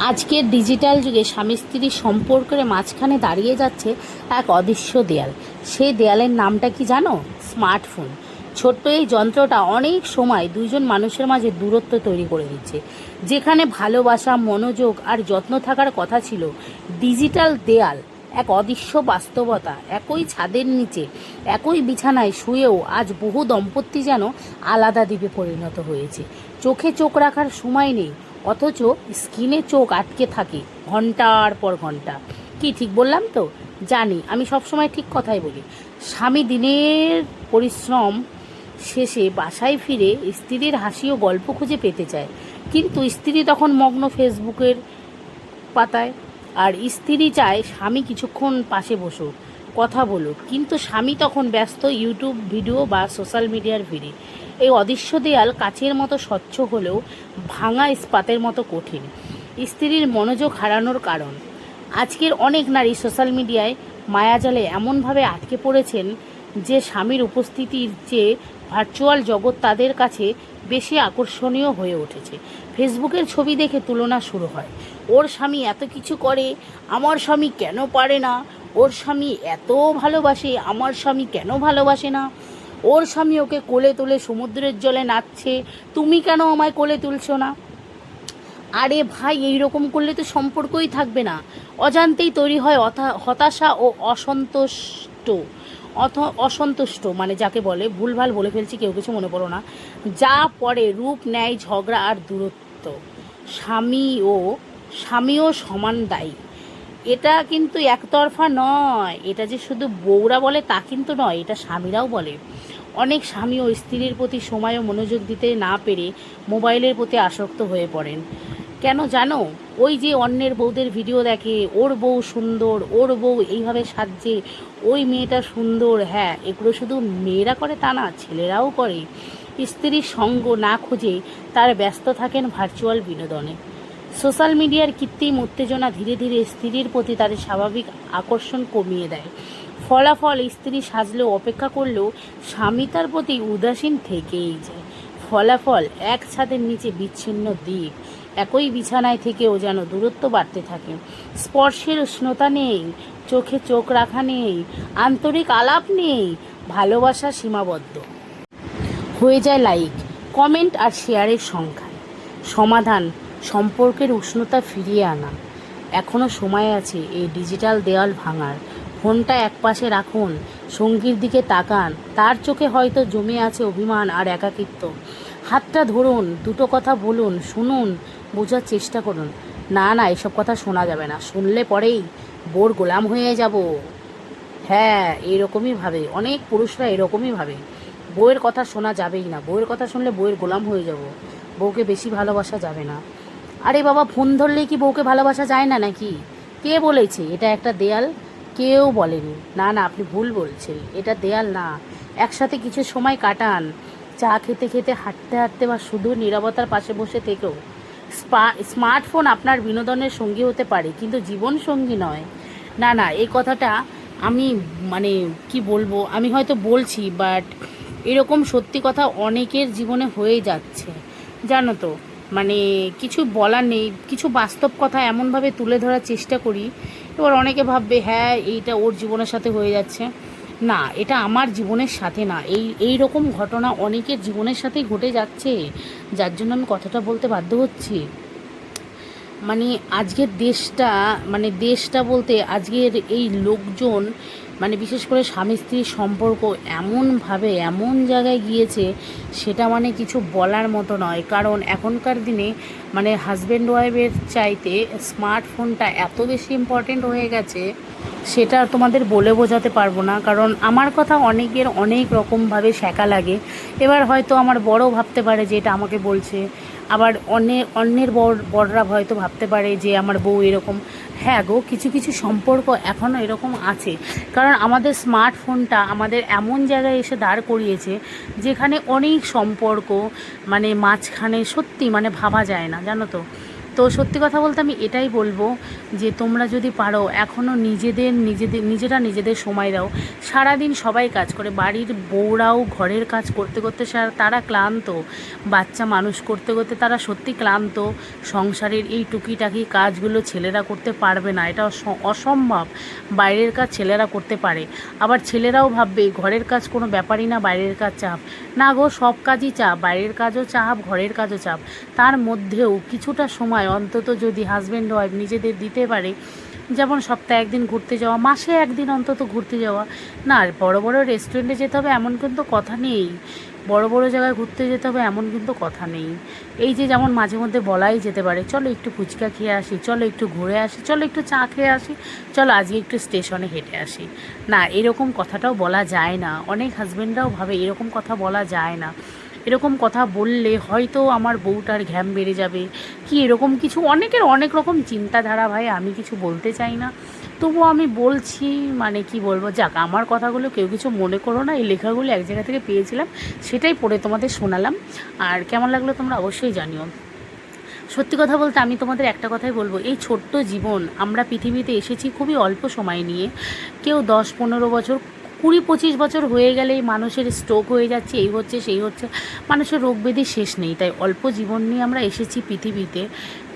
আজকের ডিজিটাল যুগে স্বামী স্ত্রীর সম্পর্কের মাঝখানে দাঁড়িয়ে যাচ্ছে এক অদৃশ্য দেয়াল। সেই দেয়ালের নামটা কি জানো? স্মার্টফোন। ছোট্ট এই যন্ত্রটা অনেক সময় দুইজন মানুষের মাঝে দূরত্ব তৈরি করে দিচ্ছে। যেখানে ভালোবাসা, মনোযোগ আর যত্ন থাকার কথা ছিল, ডিজিটাল দেয়াল এক অদৃশ্য বাস্তবতা। একই ছাদের নিচে, একই বিছানায় শুয়েও আজ বহু দম্পতি যেন আলাদা দ্বীপে পরিণত হয়েছে। চোখে চোখ রাখার সময় নেই, অথচ স্ক্রিনে চোখ আটকে থাকে ঘন্টার পর ঘন্টা। কি ঠিক বললাম তো? জানি, আমি সবসময় ঠিক কথাই বলি। স্বামী দিনের পরিশ্রম শেষে বাসায় ফিরে স্ত্রীর হাসি ও গল্প খুঁজে পেতে চায়, কিন্তু স্ত্রী তখন মগ্ন ফেসবুকের পাতায়। আর স্ত্রী চায় স্বামী কিছুক্ষণ পাশে বসুক, কথা বলুক, কিন্তু স্বামী তখন ব্যস্ত ইউটিউব ভিডিও বা সোশ্যাল মিডিয়ার ভিড়ে। এই অদৃশ্য দেয়াল কাচের মতো স্বচ্ছ হলেও ভাঙা ইস্পাতের মতো কঠিন। স্ত্রীর মনোযোগ হারানোর কারণ, আজকের অনেক নারী সোশ্যাল মিডিয়ায় মায়াজালে এমনভাবে আটকে পড়েছেন যে স্বামীর উপস্থিতির চেয়ে ভার্চুয়াল জগৎ তাদের কাছে বেশি আকর্ষণীয় হয়ে উঠেছে। ফেসবুকের ছবি দেখে তুলনা শুরু হয়। ওর স্বামী এত কিছু করে, আমার স্বামী কেন পারে না? ওর স্বামী এত ভালোবাসে, আমার স্বামী কেন ভালোবাসে না? ওর স্বামী ওকে কোলে তুলে সমুদ্রের জলে নাচছে, তুমি কেন আমায় কোলে তুলছো না? আরে ভাই, এই রকম করলে তো সম্পর্কই থাকবে না। অজান্তেই তৈরি হয় হতাশা ও অসন্তুষ্ট মানে যাকে বলে, ভুলভাল বলে ফেলছি, কেউ কিছু মনে পড়ো না। যা পরে রূপ নেয় ঝগড়া আর দূরত্ব। স্বামীও সমান দায়ী। এটা কিন্তু একতরফা নয়। এটা যে শুধু বউরা বলে তা কিন্তু নয়, এটা স্বামীরাও বলে। অনেক স্বামীও স্ত্রীর প্রতি সময় ও মনোযোগ দিতে না পেরে মোবাইলের প্রতি আসক্ত হয়ে পড়েন। কেন জানো? ওই যে অন্যের বউদের ভিডিও দেখে, ওর বউ সুন্দর, ওর বউ এইভাবে সাজছে, ওই মেয়েটা সুন্দর। হ্যাঁ, এগুলো শুধু মেয়েরা করে তা না, ছেলেরাও করে। স্ত্রীর সঙ্গ না খুঁজে তার ব্যস্ত থাকেন ভার্চুয়াল বিনোদনে। সোশ্যাল মিডিয়ার কৃত্রিম উত্তেজনা ধীরে ধীরে স্ত্রীর প্রতি তাদের স্বাভাবিক আকর্ষণ কমিয়ে দেয়। ফলাফল, স্ত্রী সাজলেও অপেক্ষা করলেও স্বামী তার প্রতি উদাসীন থেকেই যায়। ফলাফল, এক ছাদের নিচে বিচ্ছিন্ন দ্বীপ। একই বিছানায় থেকেও যেন দূরত্ব বাড়তে থাকে। স্পর্শের উষ্ণতা নেই, চোখে চোখ রাখা নেই, আন্তরিক আলাপ নেই, ভালোবাসা সীমাবদ্ধ হয়ে যায় লাইক, কমেন্ট আর শেয়ারের সংখ্যায়। সমাধান, সম্পর্কের উষ্ণতা ফিরিয়ে আনা। এখনও সময় আছে এই ডিজিটাল দেওয়াল ভাঙার। ফোনটা একপাশে রাখুন, সঙ্গীর দিকে তাকান, তার চোখে হয়তো জমে আছে অভিমান আর একাকিত্ব। হাতটা ধরুন, দুটো কথা বলুন, শুনুন, বোঝার চেষ্টা করুন। না না, এসব কথা শোনা যাবে না, শুনলে পরেই বোর গোলাম হয়ে যাব। হ্যাঁ, এরকমই ভাবে অনেক পুরুষরা, এরকমই ভাবে বউয়ের কথা শোনা যাবেই না, বউয়ের কথা শুনলে বউয়ের গোলাম হয়ে যাব, বউকে বেশি ভালোবাসা যাবে না। আরে বাবা, ফোন ধরলেই কি বউকে ভালোবাসা যায় না নাকি? কে বলেছে এটা একটা দেয়াল? কেউ বলেনি। না না, আপনি ভুল বলছেন, এটা দেয়াল না। একসাথে কিছু সময় কাটান, চা খেতে খেতে, হাঁটতে হাঁটতে বা শুধু নীরবতার পাশে বসে থেকেও। স্মার্টফোন আপনার বিনোদনের সঙ্গী হতে পারে, কিন্তু জীবন সঙ্গী নয়। না না, এই কথাটা আমি মানে কি বলবো, আমি হয়তো বলছি, বাট এরকম সত্যি কথা অনেকের জীবনে হয়ে যাচ্ছে, জানো তো। মানে কিছু বলার নেই, কিছু বাস্তব কথা এমনভাবে তুলে ধরার চেষ্টা করি। এবার অনেকে ভাববে হ্যাঁ এইটা ওর জীবনের সাথে হয়ে যাচ্ছে। না, এটা আমার জীবনের সাথে না। এই রকম ঘটনা অনেকের জীবনের সাথেই ঘটে যাচ্ছে, যার জন্য আমি কথাটা বলতে বাধ্য হচ্ছি। মানে আজকের দেশটা, মানে দেশটা বলতে আজকের এই লোকজন, মানে বিশেষ করে স্বামী স্ত্রীর সম্পর্ক এমনভাবে এমন জায়গায় গিয়েছে, সেটা মানে কিছু বলার মতো নয়। কারণ এখনকার দিনে মানে হাজব্যান্ড ওয়াইফের চাইতে স্মার্টফোনটা এত বেশি ইম্পর্টেন্ট হয়ে গেছে, সেটা তোমাদের বলে বোঝাতে পারবো না। কারণ আমার কথা অনেকের অনেক রকমভাবে শেখা লাগে। এবার হয়তো আমার বড় ভাবতে পারে যে এটা আমাকে বলছে, আবার অন্যের বড়রা হয়তো ভাবতে পারে যে আমার বউ এরকম। হ্যাঁ গো, কিছু কিছু সম্পর্ক এখনও এরকম আছে। কারণ আমাদের স্মার্টফোনটা আমাদের এমন জায়গায় এসে দাঁড় করিয়েছে যেখানে অনেক সম্পর্ক মানে মাঝখানে সত্যি মানে ভাবা যায় না, জানো তো। তো সত্যি কথা বলতে আমি এটাই বলবো যে তোমরা যদি পারো এখনও নিজেরা নিজেদের সময় দাও। সারাদিন সবাই কাজ করে, বাড়ির বউরাও ঘরের কাজ করতে করতে তারা ক্লান্ত, বাচ্চা মানুষ করতে করতে তারা সত্যি ক্লান্ত। সংসারের এই টুকিটাকি কাজগুলো ছেলেরা করতে পারবে না, এটা অসম্ভব। বাইরের কাজ ছেলেরা করতে পারে, আবার ছেলেরাও ভাববে ঘরের কাজ কোনো ব্যাপারই না, বাইরের কাজ চাপ না গো, সব কাজই চাপ, বাইরের কাজও চাপ, ঘরের কাজও চাপ। তার মধ্যেও কিছুটা সময় অন্তত যদি হাজব্যান্ড ওয়াইফ নিজেদের দিতে পারে, যেমন সপ্তাহে একদিন ঘুরতে যাওয়া, মাসে একদিন অন্তত ঘুরতে যাওয়া, না বড় বড় রেস্টুরেন্টে যেতে হবে এমন কিন্তু কথা নেই, বড় বড় জায়গায় ঘুরতে যেতে হবে এমন কিন্তু কথা নেই। এই যে যেমন মাঝে মধ্যে বলাই যেতে পারে চলো একটু ফুচকা খেয়ে আসি, চলো একটু ঘুরে আসি, চলো একটু চা খেয়ে আসি, চলো আজকে একটু স্টেশনে হেঁটে আসি, না এরকম কথাটাও বলা যায় না। অনেক হাজব্যান্ডরাও ভাবে এরকম কথা বলা যায় না, এরকম কথা বললে হয়তো আমার বউটার ঘ্যাম বেড়ে যাবে কি, এরকম কিছু অনেকের অনেক রকম চিন্তাধারা। ভাই আমি কিছু বলতে চাই না, তবুও আমি বলছি, মানে কি বলবো, যাক আমার কথাগুলো কেউ কিছু মনে করো না। এই লেখাগুলো এক জায়গা থেকে পেয়েছিলাম, সেটাই পড়ে তোমাদের শোনালাম। আর কেমন লাগলো তোমরা অবশ্যই জানিও। সত্যি কথা বলতে আমি তোমাদের একটা কথাই বলবো, এই ছোট্ট জীবন, আমরা পৃথিবীতে এসেছি খুবই অল্প সময় নিয়ে। কেউ 10-15 বছর, 20-25 বছর হয়ে গেলেই মানুষের স্ট্রোক হয়ে যাচ্ছে, এই হচ্ছে সেই হচ্ছে, মানুষের রোগ ব্যাধি শেষ নেই। তাই অল্প জীবন নিয়ে আমরা এসেছি পৃথিবীতে,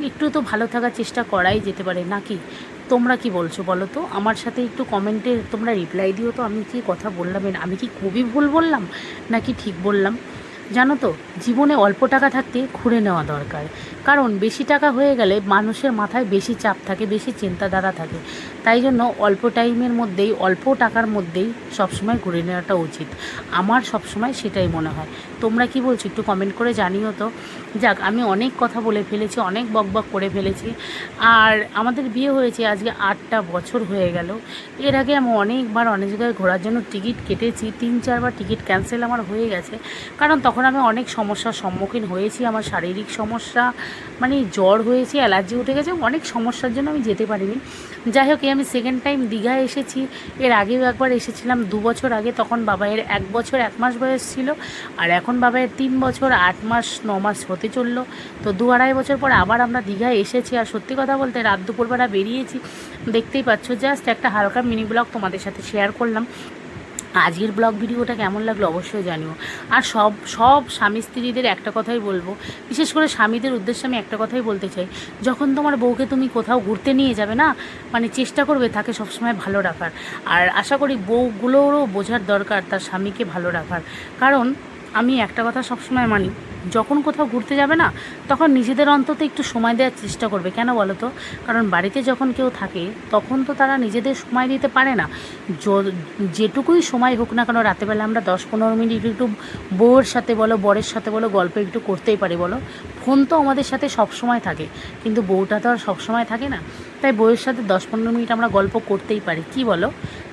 একটু তো ভালো থাকার চেষ্টা করাই যেতে পারে নাকি? তোমরা কি বলছো বলো তো? আমার সাথে একটু কমেন্টে তোমরা রিপ্লাই দিও তো, আমি কি কথা বললাম, আমি কি খুবই ভুল বললাম নাকি ঠিক বললাম? জানো তো, জীবনে অল্প টাকা থাকতে ঘুরে নেওয়া দরকার, কারণ বেশি টাকা হয়ে গেলে মানুষের মাথায় বেশি চাপ থাকে, বেশি চিন্তাধারা থাকে। তাই জন্য অল্প টাইমের মধ্যেই, অল্প টাকার মধ্যেই সবসময় ঘুরে নেওয়াটা উচিত, আমার সবসময় সেটাই মনে হয়। তোমরা কি বলছো একটু কমেন্ট করে জানিও তো। যাক, আমি অনেক কথা বলে ফেলেছি, অনেক বকবক করে ফেলেছি। আর আমাদের বিয়ে হয়েছে আজকে 8টা বছর হয়ে গেল। এর আগে আমি অনেকবার অনেক জায়গায় ঘোরার জন্য টিকিট কেটেছি, 3-4বার টিকিট ক্যান্সেল আমার হয়ে গেছে, কারণ তখন আমি অনেক সমস্যার সম্মুখীন হয়েছি। আমার শারীরিক সমস্যা, মানে জ্বর হয়েছে, অ্যালার্জি উঠে গেছে, অনেক সমস্যার জন্য আমি যেতে পারিনি। যাই হোক, আমি সেকেন্ড টাইম দীঘায় এসেছি। এর আগেও একবার এসেছিলাম 2 বছর আগে, তখন বাবাইয়ের 1 বছর 1 মাস বয়স ছিল, আর এখন বাবাইয়ের 3 বছর 8 মাস 9 মাস হতে চললো। তো 2-2.5 বছর পর আবার আমরা দীঘায় এসেছি। আর সত্যি কথা বলতে রাত দুপুরবেলা বেরিয়েছি, দেখতেই পাচ্ছ। জাস্ট একটা হালকা মিনি ব্লগ তোমাদের সাথে শেয়ার করলাম। আজকের ব্লগ ভিডিওটা কেমন লাগলো অবশ্যই জানিও। আর সব স্বামী স্ত্রীদের একটা কথাই বলবো, বিশেষ করে স্বামীদের উদ্দেশ্যে আমি একটা কথাই বলতে চাই, যখন তোমার বউকে তুমি কোথাও ঘুরতে নিয়ে যাবে না, মানে চেষ্টা করবে তাকে সবসময় ভালো রাখার। আর আশা করি বউগুলোরও বোঝার দরকার তার স্বামীকে ভালো রাখার, কারণ আমি একটা কথা সবসময় মানি, যখন কোথাও ঘুরতে যাবে না, তখন নিজেদের অন্তত একটু সময় দেওয়ার চেষ্টা করবে। কেন বলো তো? কারণ বাড়িতে যখন কেউ থাকে তখন তো তারা নিজেদের সময় দিতে পারে না। যেটুকুই সময় হোক না কেন, রাতেবেলা আমরা 10-15 মিনিট একটু বউয়ের সাথে বলো, বরের সাথে বলো, গল্প একটু করতেই পারি বলো। ফোন তো আমাদের সাথে সব সময় থাকে, কিন্তু বউটা তো আর সবসময় থাকে না। তাই বউয়ের সাথে 10-15 মিনিট আমরা গল্প করতেই পারি, কি বলো?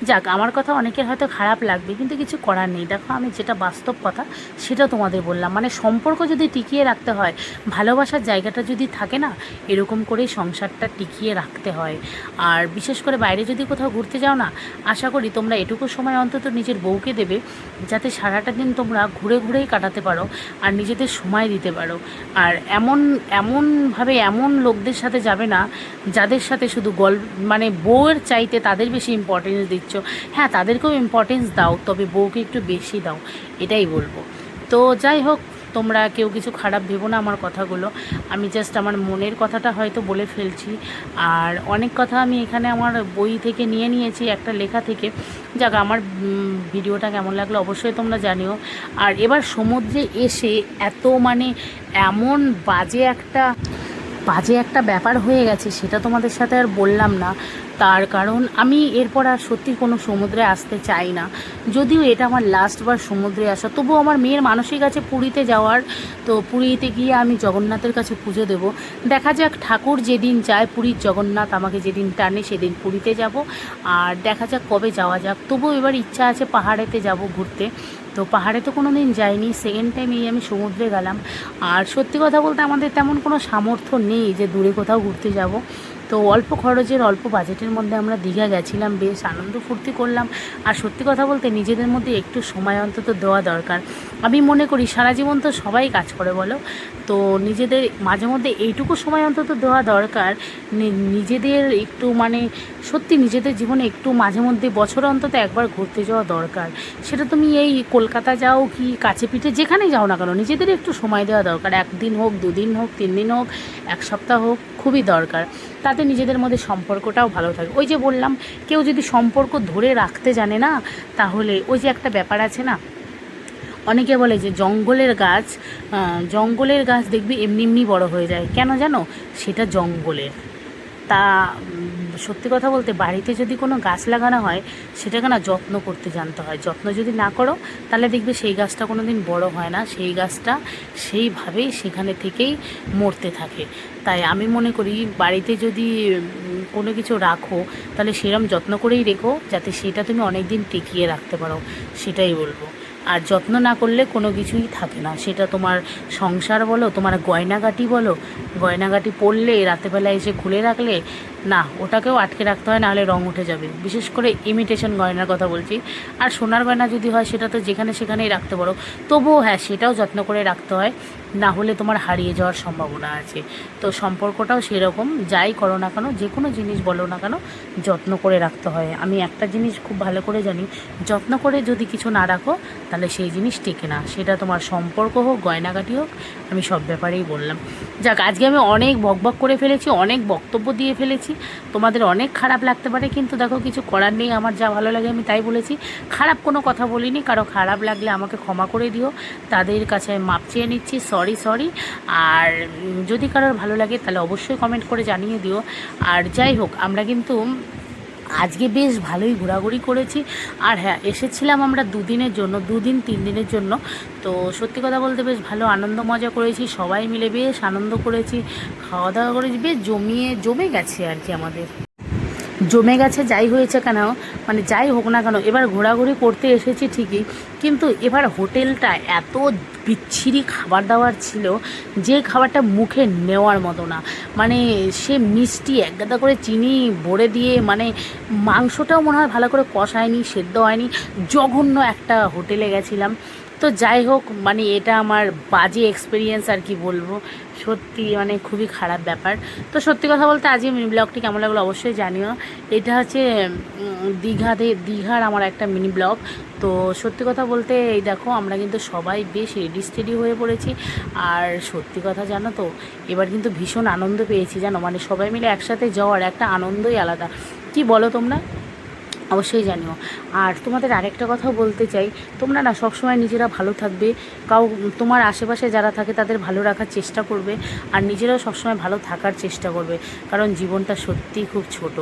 যাক, আমার কথা অনেকের হয়তো খারাপ লাগবে, কিন্তু কিছু করার নেই। দেখো, আমি যেটা বাস্তব কথা সেটা তোমাদের বললাম। মানে সম্পর্ক যদি টিকিয়ে রাখতে হয়, ভালোবাসার জায়গাটা যদি থাকে না, এরকম করেই সংসারটা টিকিয়ে রাখতে হয়। আর বিশেষ করে বাইরে যদি কোথাও ঘুরতে যাও না, আশা করি তোমরা এটুকু সময় অন্তত নিজের বউকে দেবে, যাতে সারাটা দিন তোমরা ঘুরে ঘুরেই কাটাতে পারো আর নিজেদের সময় দিতে পারো। আর এমনভাবে এমন লোকদের সাথে যাবে না যাদের সাথে শুধু মানে বউয়ের চাইতে তাদের বেশি ইম্পর্টেন্স দিচ্ছ। হ্যাঁ, তাদেরকেও ইম্পর্টেন্স দাও, তবে বউকে একটু বেশি দাও, এটাই বলবো। তো যাই হোক, তোমরা কেউ কিছু খারাপ ভেবো না আমার কথাগুলো, আমি জাস্ট আমার মনের কথাটা হয়তো বলে ফেলছি। আর অনেক কথা আমি এখানে আমার বই থেকে নিয়েছি, একটা লেখা থেকে। যাক, আমার ভিডিওটা কেমন লাগলো অবশ্যই তোমরা জানিও। আর এবার সমুদ্রে এসে এত মানে এমন বাজে একটা ব্যাপার হয়ে গেছে, সেটা তোমাদের সাথে আর বললাম না। তার কারণ আমি এরপর আর সত্যি কোনো সমুদ্রে আসতে চাই না। যদিও এটা আমার লাস্টবার সমুদ্রে আসা, তবুও আমার মেয়ের মানসিক আছে পুরীতে যাওয়ার। তো পুরীতে গিয়ে আমি জগন্নাথের কাছে পুজো দেব। দেখা যাক, ঠাকুর যেদিন চায়, পুরীর জগন্নাথ আমাকে যেদিন টানে সেদিন পুরীতে যাব। আর দেখা যাক কবে যাওয়া যাক। তবুও এবার ইচ্ছা আছে পাহাড়েতে যাব ঘুরতে। তো পাহাড়ে তো কোনো দিন যাইনি, সেকেন্ড টাইম এই আমি সমুদ্রে গেলাম। আর সত্যি কথা বলতে আমাদের তেমন কোনো সামর্থ্য নেই যে দূরে কোথাও ঘুরতে যাব। তো অল্প খরচের অল্প বাজেটের মধ্যে আমরা দীঘা গেছিলাম, বেশ আনন্দ ফুর্তি করলাম। আর সত্যি কথা বলতে নিজেদের মধ্যে একটু সময় অন্তত দেওয়া দরকার। আমি মনে করি সারা জীবন তো সবাই কাজ করে বলো, তো নিজেদের মাঝে মধ্যে এইটুকু সময় অন্তত দেওয়া দরকার। নিজেদের একটু মানে সত্যি নিজেদের জীবনে একটু মাঝে মধ্যে বছর অন্তত একবার ঘুরতে যাওয়া দরকার। সেটা তুমি এই কলকাতা যাও কি কাছে পিঠে যেখানে যাও না কেন, নিজেদের একটু সময় দেওয়া দরকার। 1 দিন হোক, 2 দিন হোক, 3 দিন হোক, 1 সপ্তাহ হোক, খুবই দরকার। তাতে নিজেদের মধ্যে সম্পর্কটাও ভালো থাকে। ওই যে বললাম, কেউ যদি সম্পর্ক ধরে রাখতে জানে না, তাহলে ওই যে একটা ব্যাপার আছে না, অনেকে বলে যে জঙ্গলের গাছ দেখবি এমনি এমনি বড় হয়ে যায়, কেন জানো? সেটা জঙ্গলের। তা সত্যি কথা বলতে বাড়িতে যদি কোনো গাছ লাগানো হয়, সেটাকে না যত্ন করতে জানতে হয়। যত্ন যদি না করো, তাহলে দেখবে সেই গাছটা কোনো দিন বড়ো হয় না, সেই গাছটা সেইভাবেই সেখানে থেকেই মরতে থাকে। তাই আমি মনে করি বাড়িতে যদি কোনো কিছু রাখো, তাহলে সেরম যত্ন করেই রেখো, যাতে সেটা তুমি অনেক দিন টিকিয়ে রাখতে পারো, সেটাই বলবো। আর যত্ন না করলে কোনো কিছুই থাকে না, সেটা তোমার সংসার বলো, তোমার গয়নাগাটি বলো। গয়নাগাটি পরলে রাতেরবেলা এসে খুলে রাখলে না, ওটাকেও আটকে রাখতে হয়, নাহলে রং উঠে যাবে। বিশেষ করে ইমিটেশন গয়নার কথা বলছি। আর সোনার গয়না যদি হয়, সেটা তো যেখানে সেখানেই রাখতে পারো, তবুও হ্যাঁ সেটাও যত্ন করে রাখতে হয়, না হলে তোমার হারিয়ে যাওয়ার সম্ভাবনা আছে। তো সম্পর্কটাও সেরকম, যাই করো না কেন, যে কোনো জিনিস বলো না কেন, যত্ন করে রাখতে হয়। আমি একটা জিনিস খুব ভালো করে জানি, যত্ন করে যদি কিছু না রাখো, তাহলে সেই জিনিস টেকে না। সেটা তোমার সম্পর্ক হোক, গয়নাগাটি হোক, আমি সব ব্যাপারেই বললাম। যাক, আজকে আমি অনেক বকবক করে ফেলেছি, অনেক বক্তব্য দিয়ে ফেলেছি, তোমাদের অনেক খারাপ লাগতে পারে, কিন্তু দেখো কিছু করার নেই। আমার যা ভালো লাগে আমি তাই বলেছি, খারাপ কোনো কথা বলিনি। কারো খারাপ লাগলে আমাকে ক্ষমা করে দিও, তাদের কাছে মাপ চেয়ে নিচ্ছি, সরি। আর যদি কারোর ভালো লাগে, তাহলে অবশ্যই কমেন্ট করে জানিয়ে দিও। আর যাই হোক, আমরা কিন্তু আজকে বেশ ভালোই ঘোরাঘুরি করেছি। আর হ্যাঁ, এসেছিলাম আমরা 2 দিনের জন্য, 2 দিন 3 দিনের জন্য। তো সত্যি কথা বলতে বেশ ভালো আনন্দ মজা করেছি, সবাই মিলে বেশ আনন্দ করেছি, খাওয়া দাওয়া করেছি, বেশ জমে গেছে আর কি, আমাদের জমে গেছে। যাই হয়েছে কেন, মানে যাই হোক না কেন, এবার ঘোরাঘুরি করতে এসেছি ঠিকই, কিন্তু এবার হোটেলটা এত বিচ্ছিরি খাবার দাবার ছিল, যে খাবারটা মুখে নেওয়ার মতো না। মানে সে মিষ্টি একগাদা করে চিনি ভরে দিয়ে, মানে মাংসটাও মনে হয় ভালো করে কষায়নি, সেদ্ধ হয়নি, জঘন্য একটা হোটেলে গেছিলাম। তো যাই হোক, মানে এটা আমার বাজে এক্সপিরিয়েন্স আর কি বলবো, সত্যি মানে খুবই খারাপ ব্যাপার। তো সত্যি কথা বলতে আজকে মিনি ব্লগটি কেমন লাগলো অবশ্যই জানিও। এটা হচ্ছে দীঘার আমার একটা মিনি ব্লগ। তো সত্যি কথা বলতে এই দেখো, আমরা কিন্তু সবাই বেশ রেডি হয়ে পড়েছি। আর সত্যি কথা জানো তো, এবার কিন্তু ভীষণ আনন্দ পেয়েছি জানো, মানে সবাই মিলে একসাথে যাওয়ার একটা আনন্দই আলাদা। কি বলো তোমরা? অবশ্যই জানিও। আর তোমাদের আরেকটা কথা বলতে চাই, তোমরা না সবসময় নিজেরা ভালো থাকবে, তোমার আশেপাশে যারা থাকে তাদের ভালো রাখার চেষ্টা করবে, আর নিজেরাও সবসময় ভালো থাকার চেষ্টা করবে, কারণ জীবনটা সত্যিই খুব ছোট,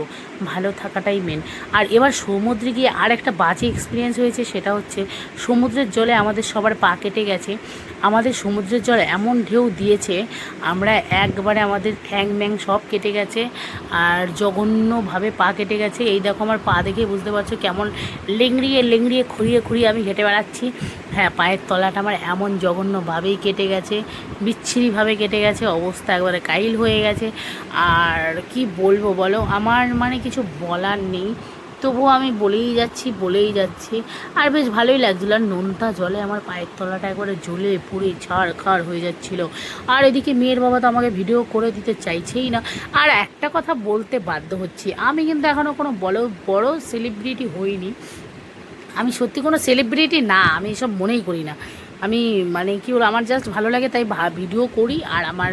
ভালো থাকাটাই মেন। আর এবার সমুদ্রে গিয়ে আর একটা বাজে এক্সপিরিয়েন্স হয়েছে, সেটা হচ্ছে সমুদ্রের জলে আমাদের সবার পা কেটে গেছে। আমাদের সমুদ্রের জল এমন ঢেউ দিয়েছে, আমরা একবারে আমাদের ঠ্যাং ম্যাং সব কেটে গেছে, আর জঘন্যভাবে পা কেটে গেছে। এই দেখো, আমার পা দেখে বুঝতে পারছো কেমন লেংড়িয়ে খুঁড়িয়ে আমি হেঁটে বেড়াচ্ছি। হ্যাঁ, পায়ের তলাটা আমার এমন জঘন্যভাবেই কেটে গেছে, বিচ্ছিরিভাবে কেটে গেছে, অবস্থা একবারে কাইল হয়ে গেছে। আর কি বলবো বলো, আমার মানে কিছু বলার নেই, তবুও আমি বলেই যাচ্ছি। আর বেশ ভালোই লাগছিলো। আর নোনতা জলে আমার পায়ের তলাটা একবারে জ্বলে পুড়ে ছাড়খাড় হয়ে যাচ্ছিলো। আর এদিকে মেয়ের বাবা তো আমাকে ভিডিও করে দিতে চাইছেই না। আর একটা কথা বলতে বাধ্য হচ্ছি, আমি কিন্তু এখনও কোনো বড় সেলিব্রিটি হইনি। আমি সত্যি কোনো সেলিব্রিটি না, আমি এসব মনেই করি না। আমি মানে কি বলবো, আমার জাস্ট ভালো লাগে তাই ভিডিও করি। আর আমার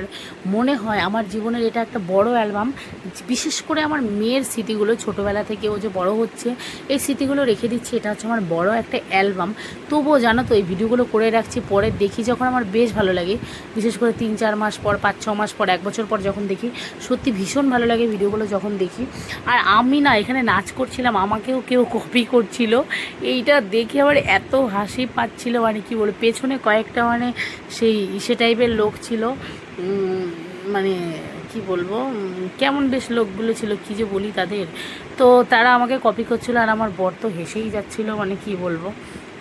মনে হয় আমার জীবনের এটা একটা বড় অ্যালবাম, বিশেষ করে আমার মেয়ের স্মৃতিগুলো, ছোটোবেলা থেকে ও যে বড় হচ্ছে, এই স্মৃতিগুলো রেখে দিচ্ছি। এটা হচ্ছে আমার বড় একটা অ্যালবাম। তবুও জানো তো, এই ভিডিওগুলো করে রাখছি, পরে দেখি যখন আমার বেশ ভালো লাগে, বিশেষ করে 3-4 মাস পর, 5-6 মাস পর, 1 বছর পর যখন দেখি, সত্যি ভীষণ ভালো লাগে ভিডিওগুলো যখন দেখি। আর আমি না এখানে নাচ করছিলাম, আমাকেও কেউ কপি করছিল, এইটা দেখে আবার এত হাসি পাচ্ছিল, মানে কি বলে, পেছনে কয়েকটা মানে সে টাইপের লোক ছিল, মানে কি বলবো, কেমন বেশ লোকগুলো ছিল, কি যে বলি তাদের। তো তারা আমাকে কপি করছিল, আর আমার বর তো হেসেই যাচ্ছিল, মানে কি বলবো।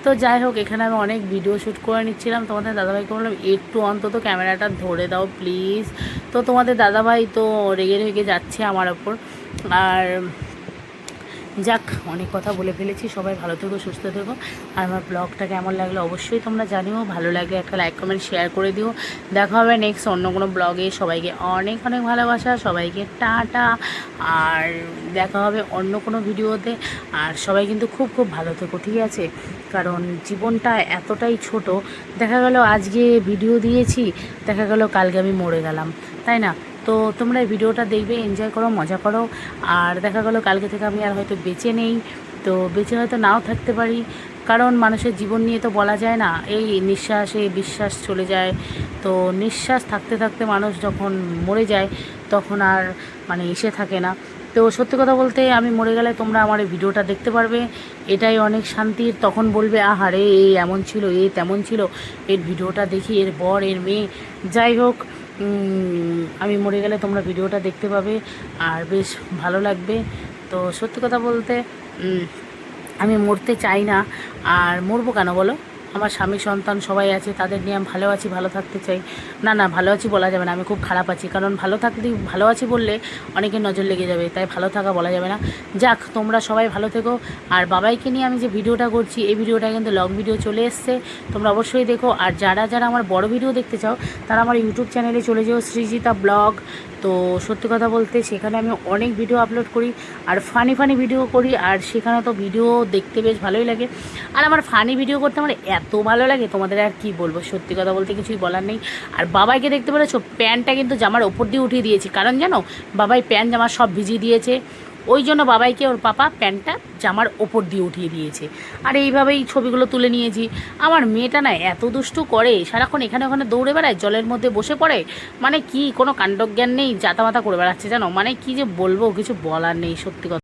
তো যাই হোক, এখানে আমি অনেক ভিডিও শ্যুট করে নিচ্ছিলাম। তোমাদের দাদাভাইকে বললাম একটু অন্তত ক্যামেরাটা ধরে দাও প্লিজ। তো তোমাদের দাদাভাই তো রেগে রেগে যাচ্ছে আমার ওপর। আর যাক, অনেক কথা বলে ফেলেছি। সবাই ভালো থেকো, সুস্থ থেকো। আর আমার ব্লগটা কেমন লাগলো অবশ্যই তোমরা জানিও। ভালো লাগলে একটা লাইক কমেন্ট শেয়ার করে দিও। দেখা হবে নেক্সট অন্য কোনো ব্লগে। সবাইকে অনেক অনেক ভালোবাসা, সবাইকে টাটা। আর দেখা হবে অন্য কোনো ভিডিওতে। আর সবাই কিন্তু খুব খুব ভালো থেকো, ঠিক আছে? কারণ জীবনটা এতটাই ছোট, দেখা গেল আজকে ভিডিও দিয়েছি, দেখা গেল কালকে আমি মরে গেলাম, তাই না? তো তোমরা এই ভিডিওটা দেখবে, এনজয় করো, মজা করো। আর দেখা গেলো কালকে থেকে আমি আর হয়তো বেঁচে নেই, তো বেঁচে হয়তো নাও থাকতে পারি। কারণ মানুষের জীবন নিয়ে তো বলা যায় না, এই নিঃশ্বাসে বিশ্বাস চলে যায়। তো নিঃশ্বাস থাকতে থাকতে মানুষ যখন মরে যায় তখন আর মানে এসে থাকে না। তো সত্যি কথা বলতে, আমি মরে গেলে তোমরা আমার এই ভিডিওটা দেখতে পারবে, এটাই অনেক শান্তির। তখন বলবে আহারে এই এমন ছিল, এ তেমন ছিল, এর ভিডিওটা দেখি, এর বর, এর মেয়ে, যাই হোক। আমি মরে গেলে তোমরা ভিডিওটা দেখতে পাবে আর বেশ ভালো লাগবে। তো সত্যি কথা বলতে আমি মরতে চাই না। আর মরবো কেন বলো? আমার স্বামী সন্তান সবাই আছে, তাদের নিয়ে আমি ভালো আছি, ভালো থাকতে চাই। না না, ভালো আছি বলা যাবে না, আমি খুব খারাপ আছি। কারণ ভালো আছি বললে অনেকের নজর লেগে যাবে, তাই ভালো থাকা বলা যাবে না। যাক, তোমরা সবাই ভালো থেকো। আর বাবাইকে নিয়ে আমি যে ভিডিওটা করছি, এই ভিডিওটা কিন্তু লং ভিডিও চলে এসছে, তোমরা অবশ্যই দেখো। আর যারা যারা আমার বড় ভিডিও দেখতে চাও, তারা আমার ইউটিউব চ্যানেলে চলে যাও, সৃজিতা ব্লগ। তো সত্যি কথা বলতে সেখানে আমি অনেক ভিডিও আপলোড করি, আর ফানি ফানি ভিডিও করি। আর সেখানে তো ভিডিও দেখতে বেশ ভালোই লাগে। আর আমার ফানি ভিডিও করতে আমার এত ভালো লাগে, তোমাদের আর কি বলবো, সত্যি কথা বলতে কিছুই বলার নেই। আর বাবাইকে দেখতে পেরেছো, প্যান্টটা কিন্তু জামার ওপর দিয়ে উঠিয়ে দিয়েছি, কারণ জানো বাবাই প্যান্ট জামা সব ভিজিয়ে দিয়েছে, ওই জন্য বাবাইকে ওর পাপা প্যান্টটা জামার ওপর দিয়ে উঠিয়ে দিয়েছে। আর এইভাবেই ছবিগুলো তুলে নিয়েছি। আমার মেয়েটা না এত দুষ্টু করে, সারাক্ষণ এখানে ওখানে দৌড়ে বেড়ায়, জলের মধ্যে বসে পড়ে, মানে কি কোনো কাণ্ডজ্ঞান নেই, জাতামাতা করে বেড়াচ্ছে জানো, মানে কি যে বলবো, কিছু বলার নেই, সত্যি কথা।